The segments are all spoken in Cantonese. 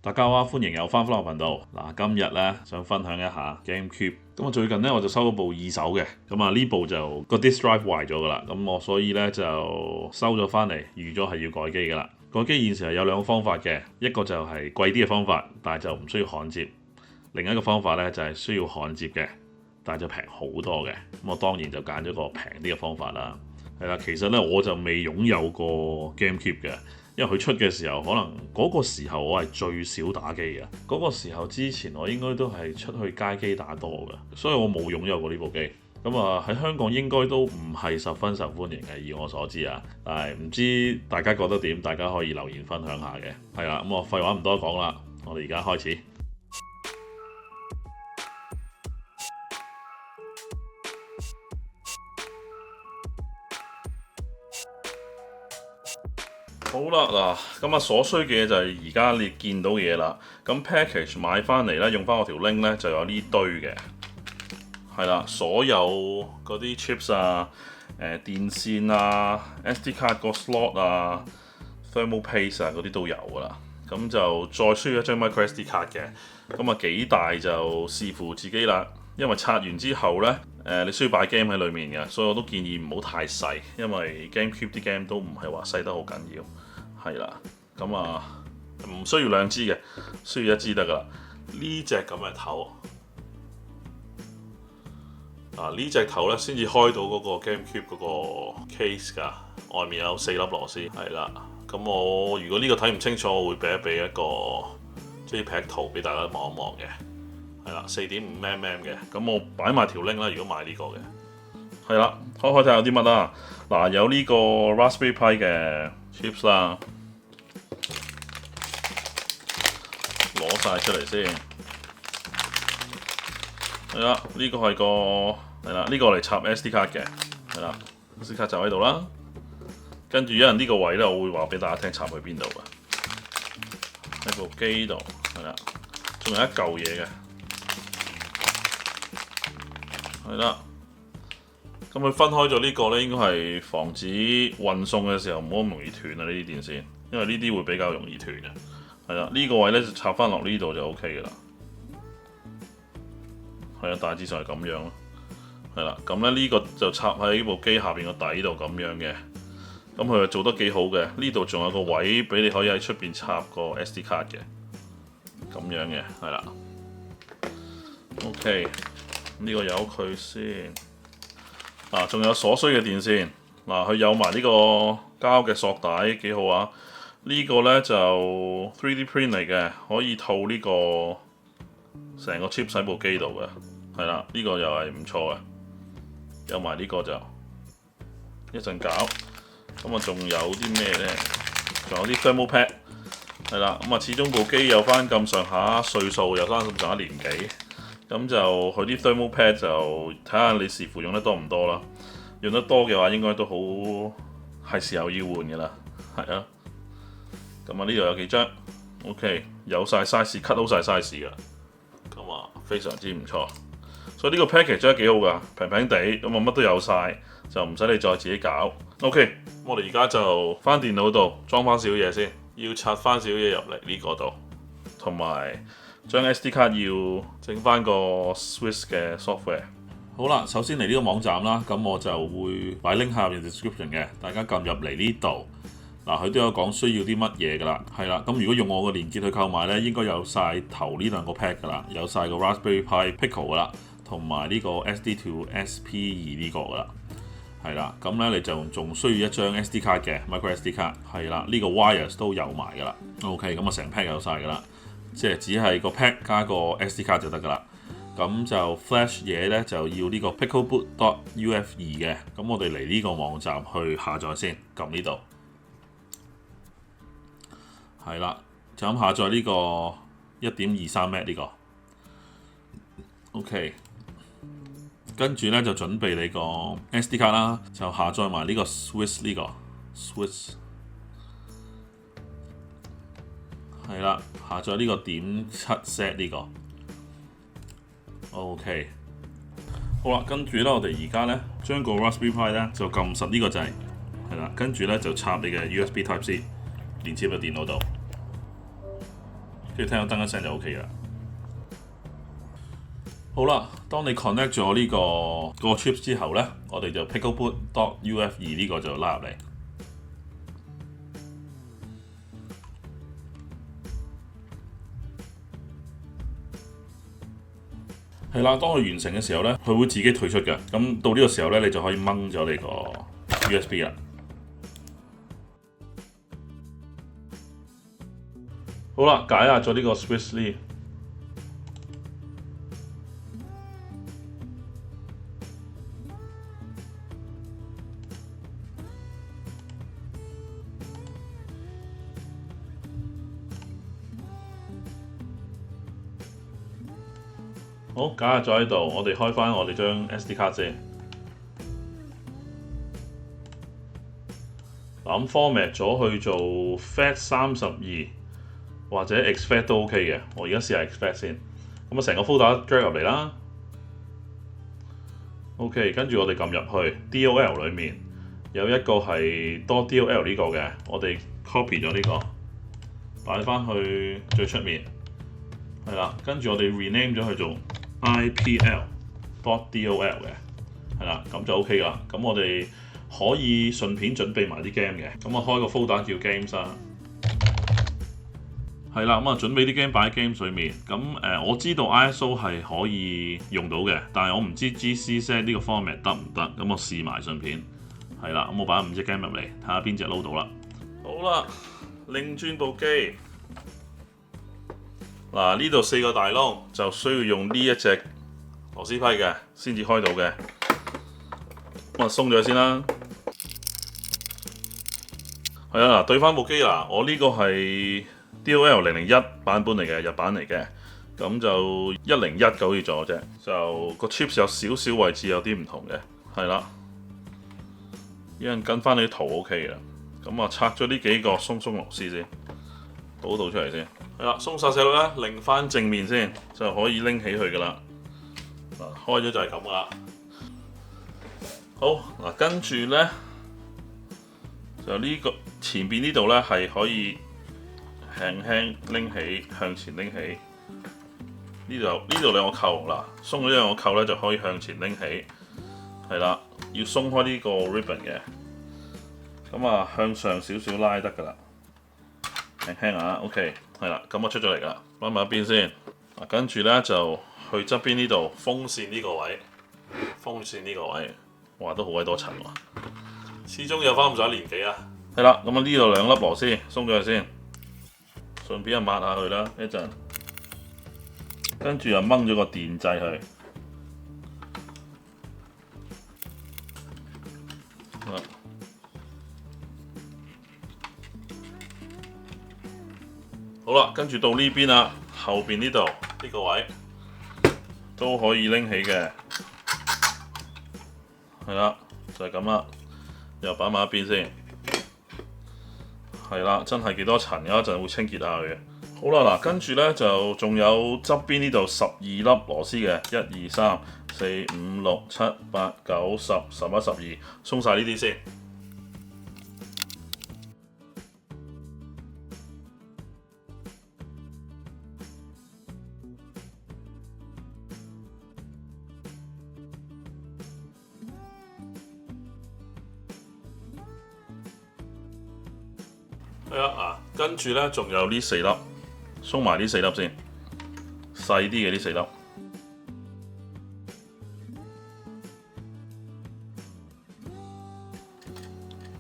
大家好，歡迎又翻返我頻道。今日咧想分享一下 GameCube。咁最近咧我就收咗部二手嘅，呢部就個 disk drive 壞咗噶啦，我所以咧就收咗翻嚟，預咗係要改機噶啦。改機現時係有兩個方法嘅，一個就係貴啲嘅方法，但係就唔需要焊接；另一個方法咧就係需要焊接嘅，但係就平好多嘅。我當然就揀咗個平啲嘅方法啦。係啦，其實咧我就未擁有過 GameCube 嘅。因為佢出嘅時候，可能嗰個時候我係最少打機嘅。嗰個時候之前我應該都係出去街機打多嘅，所以我冇擁有過呢部機。喺香港應該都唔係十分受歡迎嘅，以我所知啊。但係唔知大家覺得點？大家可以留言分享下嘅。係啦，我廢話唔多講啦，我哋而家開始。好啦，嗱，所需嘅嘢就係而家你見到嘅嘢啦。咁 package 買翻嚟咧，用翻我條 link 咧就有呢堆嘅，係啦，所有嗰啲 chips 啊、電線啊、SD 卡個 slot 啊、thermal paste 啊嗰啲都有噶啦。咁就再需要一張 micro SD 卡嘅，幾大就視乎自己啦。因為拆完之後咧，你需要擺 game 喺裡面嘅，所以我都建議唔好太細，因為 GameCube 啲 game 都唔係話細得好緊要。係啦，唔需要兩支嘅，需要一支得噶啦。呢隻咁嘅頭，呢隻頭咧先至開到嗰個 GameCube 嗰個 case 㗎，外面有4粒螺絲。係啦，我如果呢個睇唔清楚，我會俾一個 JPEG 圖俾大家望一望嘅。係啦，4.5mm 嘅，我擺埋條 link 啦。如果買呢個嘅，係啦，開睇下有啲乜啦。有呢個 Raspberry Pi 嘅 chips 啦。攞晒出嚟先，係啦，呢個係呢個嚟插 SD 卡嘅，係啦 ，SD 卡就喺度啦。跟住有人呢個位咧，我會話俾大家聽插去邊度嘅，喺部機度，係啦，仲有一嚿嘢嘅，係啦。佢分開咗呢個咧，應該係防止運送嘅時候唔好咁容易斷啊！呢啲電線，因為呢啲會比較容易斷嘅。係啦，呢個位咧就插翻落呢度就 OK 嘅啦。係啊，大致上係咁樣咯。係啦，呢個就插喺部機下邊個底度咁樣嘅。佢就做得幾好嘅。呢度仲有個位俾你可以喺出邊插個 SD 卡嘅。咁樣嘅，係啦。OK，呢個由佢先。仲有所需嘅電線。佢有埋呢個膠嘅索帶，幾好啊！呢個咧就 3D print 嚟嘅，可以套呢個成個 chip 喺部機度嘅，係啦，呢個又係唔錯嘅。有埋呢個就一陣搞，仲有啲咩咧？仲有啲 thermal pad， 係啦，始終部機有翻咁上下歲數，有翻咁上下年紀，就佢啲 thermal pad 就睇下你視乎用得多唔多啦。用得多嘅話，應該都好係時候要換嘅啦，係啊。呢度有幾張 ，OK， 有晒 size，cut 好晒 size 噶，非常之唔錯。所以呢個 package 真係幾好噶，平平地，乜都有晒，就唔使你再自己搞。OK，我哋而家就翻電腦度裝翻少嘢先，要插翻少嘢入嚟呢個度，同埋將 SD 卡要整翻個 Swiss 嘅 software。好啦，首先嚟呢個網站啦，我就會擺 link 下面 description 嘅，大家撳入嚟呢度。佢都有講需要啲乜嘢㗎啦，係啦。如果用我個連結去購買咧，應該有晒頭呢兩個 pack 㗎啦，有晒個 Raspberry Pi Pico 㗎啦，同埋呢個 SD to SP2 呢個㗎啦，係啦。你就仲需要一張 SD 卡嘅 micro SD 卡，係啦。呢個 wires 都有埋㗎啦。OK，成 pack 有晒㗎啦，即係只係個 pack 加個 SD 卡就得㗎啦。就 flash 嘢咧就要呢個 picoboot.uf2 嘅。我哋嚟呢個網站去下載先，撳呢度。係啦，就咁下載呢個 1.23M 呢個 ，OK。跟住咧就準備你個 SD 卡啦，就下載埋呢個 Swiss 呢個 Swiss。係啦，下載呢個.7Z 呢個 ，OK。好啦，跟住咧我哋而家咧將個 Raspberry Pi 咧就撳實呢個掣，係啦，跟住咧就插你嘅 USB Type C 連接喺電腦度。跟住聽到噔一聲就 OK 啦。好啦，當你 connect 咗呢個 chips 之後咧，我哋就 PicoBoot.UF2 呢個就拉入嚟。係啦，當佢完成嘅時候咧，佢會自己退出嘅。咁到呢個時候咧，你就可以掹咗你個 USB 啦。好啦，解壓咗呢個 Swiss sleeve。好，解壓咗喺度，我哋開翻我哋張 SD 卡先。嗱，咁 format 咗去做 FAT32或者 exFAT 都 OK 嘅。我而家試下 exFAT 先。咁啊，成個 folder drag 入嚟啦。OK， 跟住我哋撳入去 DOL 裏面有一個係多 DOL 呢個嘅，我哋 copy 咗呢個，擺翻去最出面。係啦，跟住我哋 rename 咗去做IPL.DOL 嘅，係啦，咁就 OK 啦。咁我哋可以順便準備埋啲 game 嘅，咁我開個 folder 叫 games 啦。係啦，咁啊準備啲 game 擺喺 games 裏面。咁我知道 ISO 係可以用到嘅，但係我唔知 GCZ 呢個 format 得唔得。咁我試埋順便。係啦，咁我擺5隻 game 入嚟，睇下邊隻撈到啦。好啦，擰轉部機。嗱，呢度4個大窿就需要用呢一隻螺絲批嘅先至開到嘅。咁啊鬆咗先啦。係啊，對翻部機啦，我呢個係 DOL 001版本嚟嘅，日版嚟嘅。咁就1019好似咗啫，就個 chips 有少少位置有啲唔同嘅，係啦。一陣跟翻你啲圖 OK 嘅。咁啊拆咗呢幾個鬆螺絲先，倒出嚟先。係啦，鬆晒細路咧，擰翻正面先就可以拎起佢噶啦。嗱，開咗就係咁噶啦。好嗱，跟住咧就呢個前邊呢度咧係可以輕輕拎起，向前拎起。呢度兩個扣嗱，鬆咗呢兩個扣咧就可以向前拎起。係啦，要鬆開呢個 ribbon 嘅。咁啊，向上少少拉得噶啦。輕輕啊 ，OK， 係啦，咁我出咗嚟噶啦，擺埋一邊先。嗱，跟住咧就去側邊呢度風扇呢個位，風扇呢個位，哇，都好鬼多塵喎。始終有翻咁上下年紀啊。係啦，咁啊呢度2粒螺絲鬆咗佢先，順便又抹下佢啦一陣，跟住又掹咗個電掣去。好啦，跟住到呢邊啦，後邊呢度呢個位都可以拎起嘅，係啦，就係咁啦，又擺埋一邊先，係啦，真係幾多塵，有一陣會清潔下佢嘅。好啦，嗱，跟住咧就仲有側邊呢度12粒螺絲嘅，1、2、3、4、5、6、7、8、9、10、11、12，鬆晒呢啲先。係啦，跟住咧仲有呢4粒，鬆埋呢4粒先，細啲嘅呢4粒，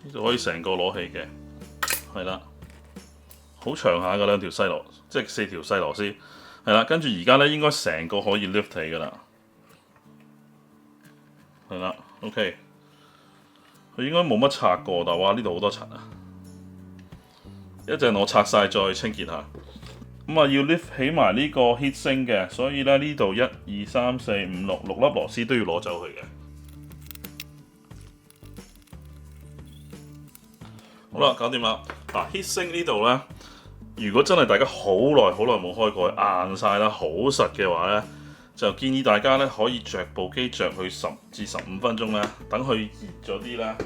呢度可以成個攞起嘅，係啦，好長下嘅2條細螺，即係4條細螺絲，係啦，跟住而家咧應該成個可以 lift 起㗎啦，係啦 ，OK， 佢應該冇乜拆過，但係哇呢度好多塵啊！一陣我拆晒再清潔下。咁啊要 lift 起埋呢個 heat sink 嘅，所以咧呢度1、2、3、4、5、6粒螺絲都要攞走佢嘅。好啦，搞掂啦。嗱 heat sink 呢度咧，如果真係大家好耐冇開過，硬晒啦，好實嘅話咧，就建議大家咧可以着部機着去10至15分鐘咧，等佢熱咗啲咧。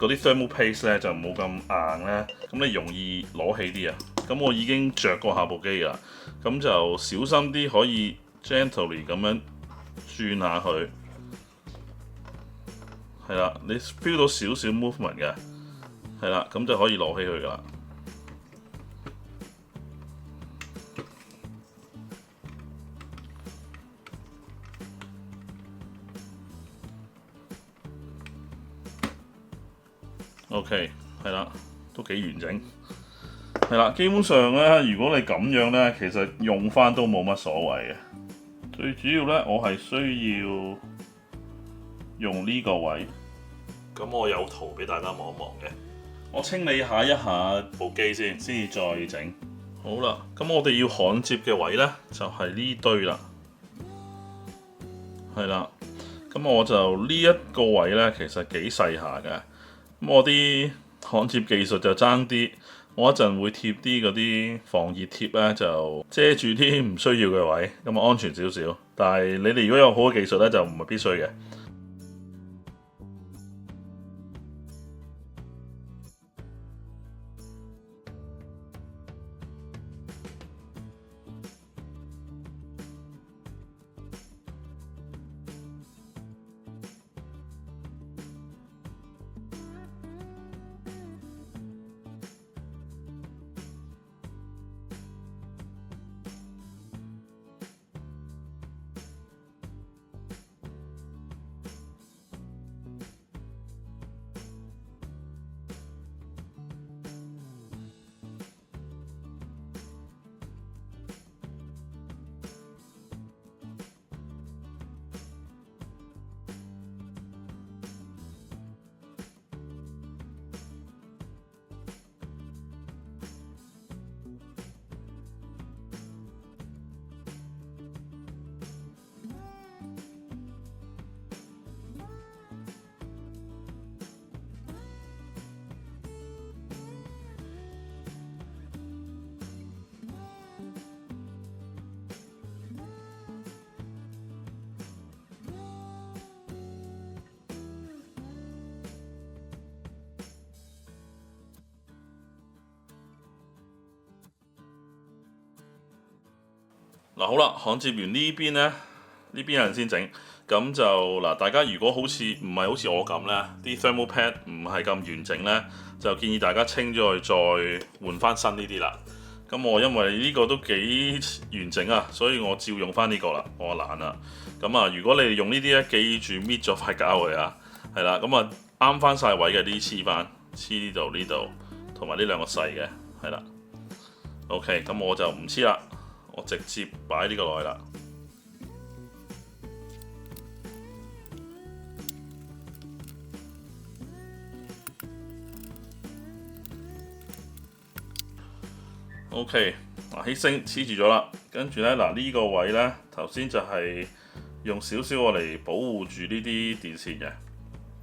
嗰啲 thermal paste 咧就冇咁硬咧，咁你容易攞起啲啊。咁咁我已經着過下部機㗎，咁就小心啲，可以 gently 咁樣轉下佢，係啦，你 feel 到少少 movement 嘅，係啦，咁就可以攞起佢㗎啦。OK，係啦，都幾完整。係啦，基本上咧，如果你咁樣咧，其實用翻都冇乜所謂嘅。最主要咧，我係需要用呢個位。咁我有圖俾大家望一望嘅。我清理一下部機先至再整。好啦，咁我哋要焊接嘅位咧，就係呢堆啦。係啦，咁我就呢一個位咧，其實幾細下嘅。咁我啲焊接技術就爭啲，我一陣會貼啲嗰啲防熱貼咧，就遮住啲唔需要嘅位，咁啊安全少少。但係你哋如果有好嘅技術咧，就唔係必須嘅。嗱好啦，焊接完呢邊咧，呢邊有人先整，咁就嗱，大家如果好似唔係好似我咁咧，啲 thermal pad 唔係咁完整咧，就建議大家清咗佢，再換翻新呢啲啦。咁我因為呢個都幾完整啊，所以我照用翻呢個啦，我懶啦。咁啊，如果你哋用呢啲咧，記住搣咗塊膠佢啊，係啦，咁啊啱翻晒位嘅，呢黐翻，黐呢度，同埋呢兩個細嘅，係啦。OK，咁我就唔黐啦。我直接擺呢個落去啦。OK， 嗱起升黐住咗啦，跟住咧嗱呢個位咧，頭先就係用少少我嚟保護住呢啲電線嘅。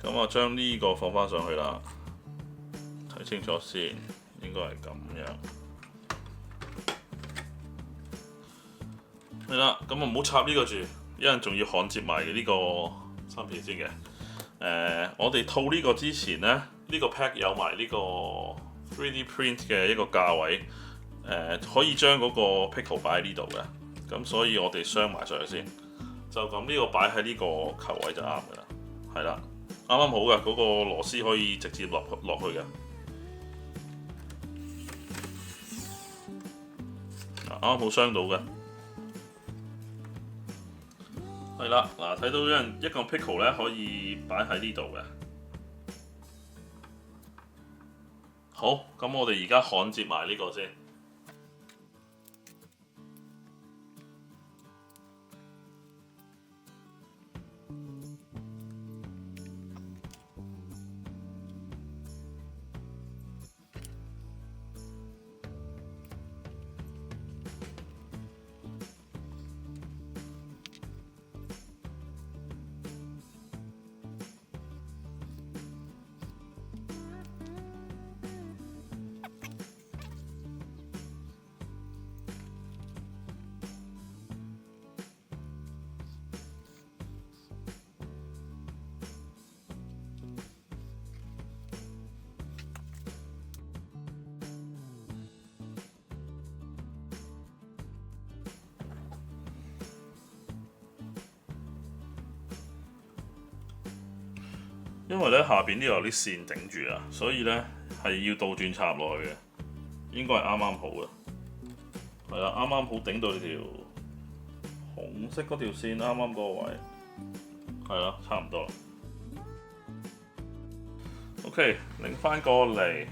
咁我將呢個放翻上去啦，睇清楚先，應該係咁樣。係啦，咁啊唔好插呢個住，一陣仲要焊接埋呢個芯片先嘅。我哋套呢個之前咧，呢個 pack 有埋呢個 3D print 嘅一個架位，可以將嗰個 pickle 擺喺呢度嘅。咁所以我哋鑲埋上去先，就咁呢個擺喺呢個球位就啱嘅啦。係啦，啱啱好嘅，嗰個螺絲可以直接落去嘅。啱啱好鑲到嘅。係啦，嗱睇到一個 pickle 咧可以擺喺呢度嘅。好，咁我哋而家焊接埋呢個先。因為咧下邊呢度有啲線頂住啊，所以咧係要倒轉插落去嘅，應該係啱啱好嘅。係啦，啱啱好頂到呢條紅色嗰條線，啱啱嗰個位。係啦，差唔多啦。OK， 擰翻過嚟，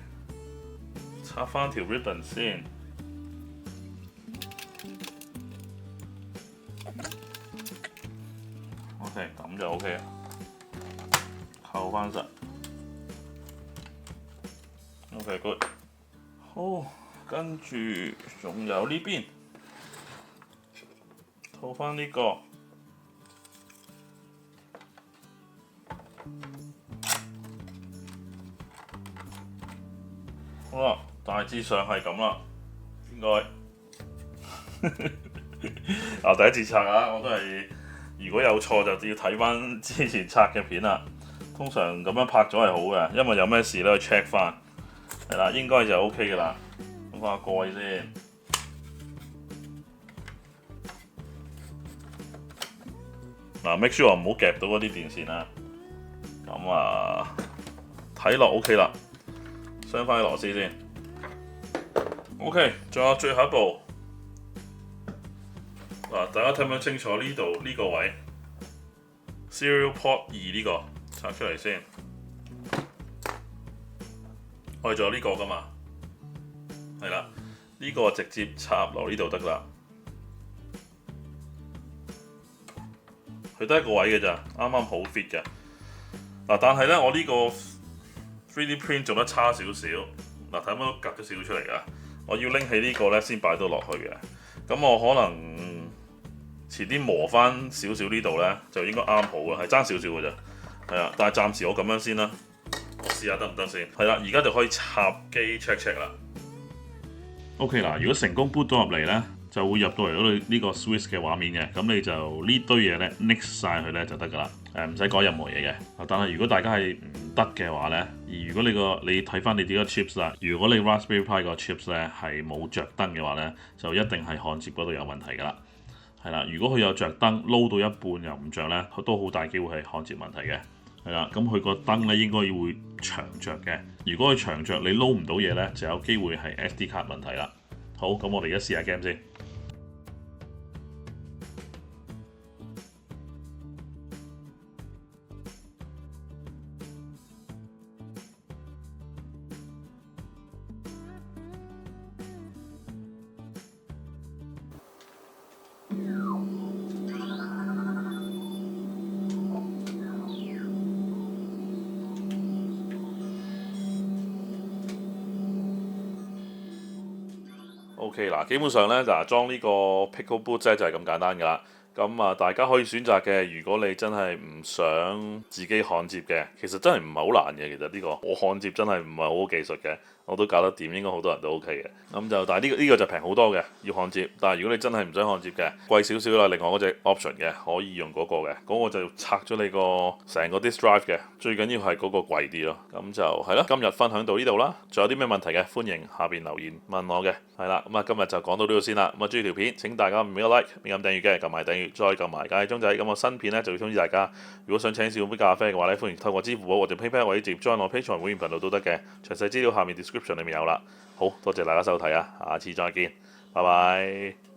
插翻條 ribbon 先。OK， 咁就 OK 啦。扣翻實。OK，good。好，跟住仲有呢邊，套翻呢個。好啦，大致上係咁啦，應該。第一次拆啊，我都係如果有錯就要睇翻之前拆嘅片啦。通常咁樣拍咗係好嘅，因為有咩事咧去 check 翻。係啦，應該就 OK 嘅啦。咁放下蓋先。make sure 唔好夾到嗰啲電線啦。咁啊，睇落 OK 啦。鑲翻啲螺絲先。OK， 仲有最後一步。大家睇唔睇清楚呢度呢個位 ？Serial Port 2呢個拆出嚟先。我哋仲有呢個㗎嘛？係啦，呢個直接插落呢度得啦。佢得一個位嘅咋，啱啱好 fit 嘅。但係咧，我呢個 3D print 做得差少少。睇下都夾咗少少出嚟㗎。我要拎起呢個咧先擺到落去嘅。咁我可能遲啲磨翻少少呢度咧，就應該啱好啦，係爭少少嘅啫。係啊，但係暫時我咁樣先啦。我試下得唔得先？係啦，而家就可以插機 check 啦。OK 嗱，如果成功 boot 到入嚟咧，就會入到嚟嗰度呢個 Swiss 嘅畫面嘅。咁你就呢堆嘢咧 nix 晒佢咧就得㗎啦。唔使改任何嘢嘅。但係如果大家係唔得嘅話咧，而如果你睇翻你自己個 chips 啦，如果你 Raspberry Pi 個 chips 咧係冇着燈嘅話咧，就一定係焊接嗰度有問題㗎啦。係啦，如果佢有着燈，撈到一半又唔着咧，都好大機會係焊接問題嘅。係啦，咁佢個燈咧應該會長着嘅。如果佢長着，你撈唔到嘢咧，就有機會係 SD 卡問題啦。好，咁我哋而家試下 game 先。OK 嗱，基本上咧裝呢個 Pickle Boot 咧就係咁簡單㗎啦。咁大家可以選擇嘅。如果你真係唔想自己焊接嘅，其實真係唔係好難嘅。其實呢個我焊接真係唔係好技術嘅，我都搞得掂，應該好多人都 OK 嘅。咁就但係呢個就平好多嘅，要焊接。但係如果你真係唔想焊接嘅，貴少少啦。另外嗰隻 option 嘅可以用嗰個嘅，嗰個就拆咗你個成個 disk drive 嘅。最緊要係嗰個貴啲咯。咁就係啦，今日分享到呢度啦。仲有啲咩問題嘅，歡迎下邊留言問我嘅。係啦，咁今日就講到呢度先啦。咁中意條片請大家唔好 like， 未撳訂閱嘅撳埋訂閱，再撳埋隔離鐘仔。咁我新片咧就會通知大家。如果想請少杯咖啡嘅話咧，歡迎透過支付寶或者 PayPal 或者直接 join 我 Patreon 會員頻道都得嘅。詳細資料下面 description 裏面有啦。好多謝大家收睇啊，下次再見，拜拜。